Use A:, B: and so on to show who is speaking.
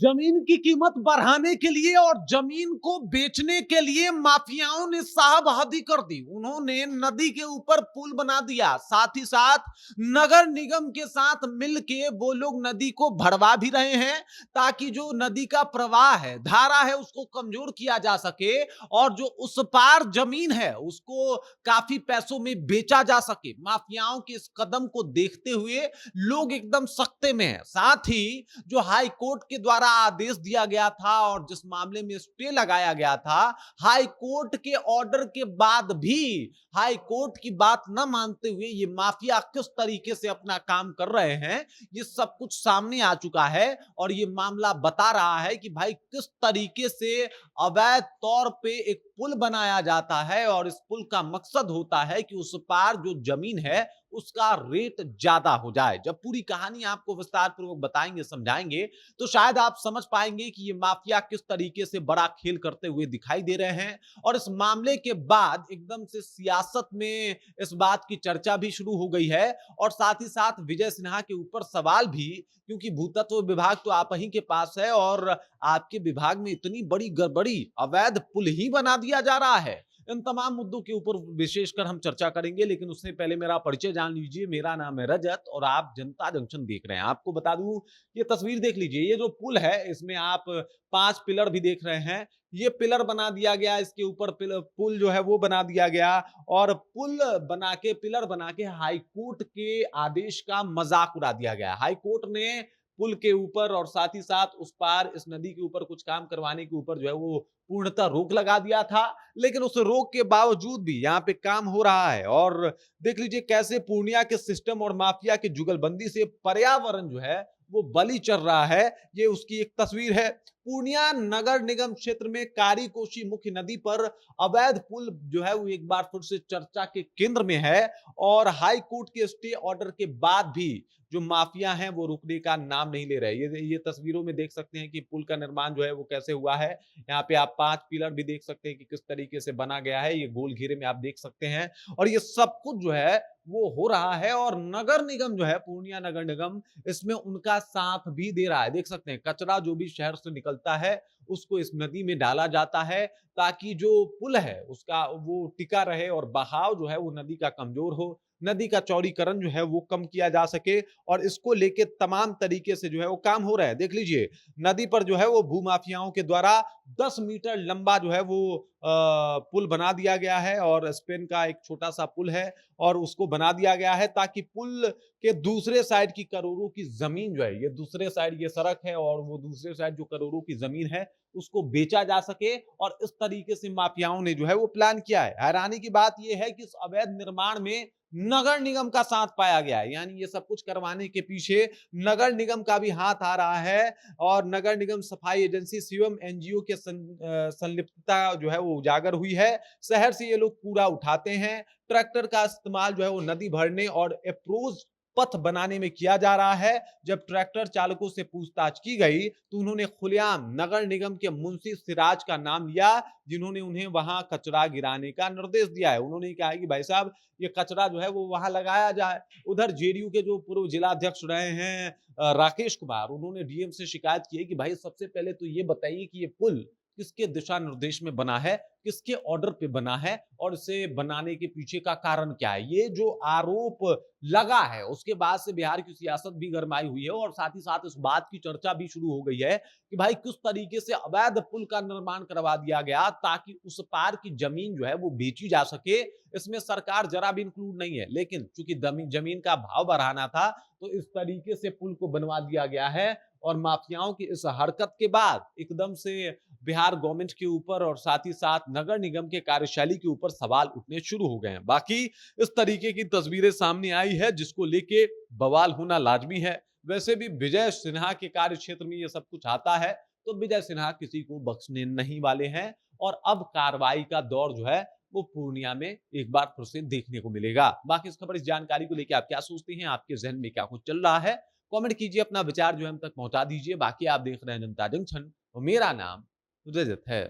A: जमीन की कीमत बढ़ाने के लिए और जमीन को बेचने के लिए माफियाओं ने साहब हदी कर दी। उन्होंने नदी के ऊपर पुल बना दिया, साथ ही साथ नगर निगम के साथ मिलके वो लोग नदी को भरवा भी रहे हैं ताकि जो नदी का प्रवाह है, धारा है, उसको कमजोर किया जा सके और जो उस पार जमीन है उसको काफी पैसों में बेचा जा सके। माफियाओं के इस कदम को देखते हुए लोग एकदम सख्ते में है। साथ ही जो हाई कोर्ट के द्वारा आदेश दिया गया था और जिस मामले में स्टे लगाया गया था, हाई कोर्ट के ऑर्डर के बाद भी हाई कोर्ट की बात न मानते हुए ये माफिया किस तरीके से अपना काम कर रहे हैं, ये सब कुछ सामने आ चुका है और ये मामला बता रहा है कि भाई किस तरीके से अवैध तौर पे एक पुल बनाया जाता है और इस पुल का मकसद होता है कि उस पार जो जमीन है उसका रेट ज्यादा हो जाए। जब पूरी कहानी आपको विस्तार पूर्वक बताएंगे, समझाएंगे, तो शायद आप समझ पाएंगे कि ये माफिया किस तरीके से बड़ा खेल करते हुए दिखाई दे रहे हैं। और इस मामले के बाद एकदम से सियासत में इस बात की चर्चा भी शुरू हो गई है और साथ ही साथ विजय सिन्हा के ऊपर सवाल भी, क्योंकि भूतत्व विभाग तो आप ही के पास है और आपके विभाग में इतनी बड़ी गड़बड़ी, अवैध पुल ही बना दिया जा रहा है। इन तमाम मुद्दों के ऊपर विशेषकर हम चर्चा करेंगे, लेकिन उससे पहले मेरा परिचय जान लीजिए। मेरा नाम है रजत और आप जनता जंक्शन देख रहे हैं। आपको बता दूं, ये तस्वीर देख लीजिए, ये जो पुल है इसमें आप 5 पिलर भी देख रहे हैं। ये पिलर बना दिया गया, इसके ऊपर पुल जो है वो बना दिया गया और पुल बना के, पिलर बना के हाई कोर्ट के आदेश का मजाक उड़ा दिया गया। हाई कोर्ट ने पुल के ऊपर और साथ ही साथ उस पार इस नदी के ऊपर कुछ काम करवाने के ऊपर जो है वो पूर्णतः रोक लगा दिया था, लेकिन उस रोक के बावजूद भी यहाँ पे काम हो रहा है। और देख लीजिए कैसे पूर्णिया के सिस्टम और माफिया के जुगलबंदी से पर्यावरण जो है वो बलि चढ़ रहा है। ये उसकी एक तस्वीर है। पूर्णिया नगर निगम क्षेत्र में कारी कोशी मुख्य नदी पर अवैध पुल जो है वो एक बार फिर से चर्चा के केंद्र में है और हाई कोर्ट के स्टे ऑर्डर के बाद भी जो माफिया हैं वो रुकने का नाम नहीं ले रहे। ये तस्वीरों में देख सकते हैं कि पुल का निर्माण जो है वो कैसे हुआ है। यहाँ पे आप 5 पिलर भी देख सकते हैं कि किस तरीके से बना गया है। ये गोल घेरे में आप देख सकते हैं और ये सब कुछ जो है वो हो रहा है और नगर निगम जो है, पूर्णिया नगर निगम, इसमें उनका साथ भी दे रहा है। देख सकते हैं कचरा जो भी शहर से निकलता है उसको इस नदी में डाला जाता है ताकि जो पुल है उसका वो टिका रहे और बहाव जो है वो नदी का कमजोर हो, नदी का चौड़ीकरण जो है वो कम किया जा सके और इसको लेके तमाम तरीके से जो है वो काम हो रहा है। देख लीजिए नदी पर जो है वो भूमाफियाओं के द्वारा 10 मीटर लंबा जो है वो पुल बना दिया गया है और स्पेन का एक छोटा सा पुल है और उसको बना दिया गया है ताकि पुल के दूसरे साइड की करोड़ों की जमीन जो है, ये दूसरे साइड ये सड़क है और वो दूसरे साइड जो करोड़ों की जमीन है उसको बेचा जा सके और इस तरीके से माफियाओं ने जो है वो प्लान किया है। हैरानी की बात यह है कि इस अवैध निर्माण में नगर निगम का साथ पाया गया है, यानी ये सब कुछ करवाने के पीछे नगर निगम का भी हाथ आ रहा है और नगर निगम सफाई एजेंसी शिवम एनजीओ के संलिप्तता जो है वो उजागर हुई है। शहर से ये लोग कूड़ा उठाते हैं, ट्रैक्टर का इस्तेमाल जो है वो नदी भरने और अप्रोच पथ बनाने में किया जा रहा है। जब ट्रैक्टर चालकों से पूछताछ की गई तो उन्होंने खुलेआम नगर निगम के मुंशी सिराज का नाम लिया, जिन्होंने उन्हें वहां कचरा गिराने का निर्देश दिया है। उन्होंने कहा कि भाई साहब ये कचरा जो है वो वहां लगाया जाए। उधर जेडीयू के जो पूर्व जिलाध्यक्ष रहे हैं राकेश कुमार, उन्होंने डीएम से शिकायत की है कि भाई सबसे पहले तो ये बताइए कि ये पुल किसके दिशा निर्देश में बना है, किसके ऑर्डर पे बना है और इसे बनाने के पीछे का कारण क्या है। ये जो आरोप लगा है उसके बाद से बिहार की सियासत भी गरमाई हुई है और साथ ही साथ इस बात की चर्चा भी शुरू हो गई है कि भाई किस तरीके से अवैध पुल का निर्माण करवा दिया गया ताकि उस पार की जमीन जो है वो बेची जा सके। इसमें सरकार जरा भी इंक्लूड नहीं है, लेकिन चूंकि जमीन का भाव बढ़ाना था तो इस तरीके से पुल को बनवा दिया गया है और माफियाओं की इस हरकत के बाद एकदम से बिहार गवर्नमेंट के ऊपर और साथ ही साथ नगर निगम के कार्यशैली के ऊपर सवाल उठने शुरू हो गए हैं। बाकी इस तरीके की तस्वीरें सामने आई है जिसको लेके बवाल होना लाजमी है। वैसे भी विजय सिन्हा के कार्य क्षेत्र में ये सब कुछ आता है तो विजय सिन्हा किसी को बख्शने नहीं वाले हैं और अब कार्रवाई का दौर जो है वो पूर्णिया में एक बार फिर से देखने को मिलेगा। बाकी इस खबर, इस जानकारी को लेकर आप क्या सोचते हैं, आपके जहन में क्या कुछ चल रहा है, कमेंट कीजिए, अपना विचार जो है हम तक पहुंचा दीजिए। बाकी आप देख रहे हैं जनता जंक्शन और मेरा नाम रजत है।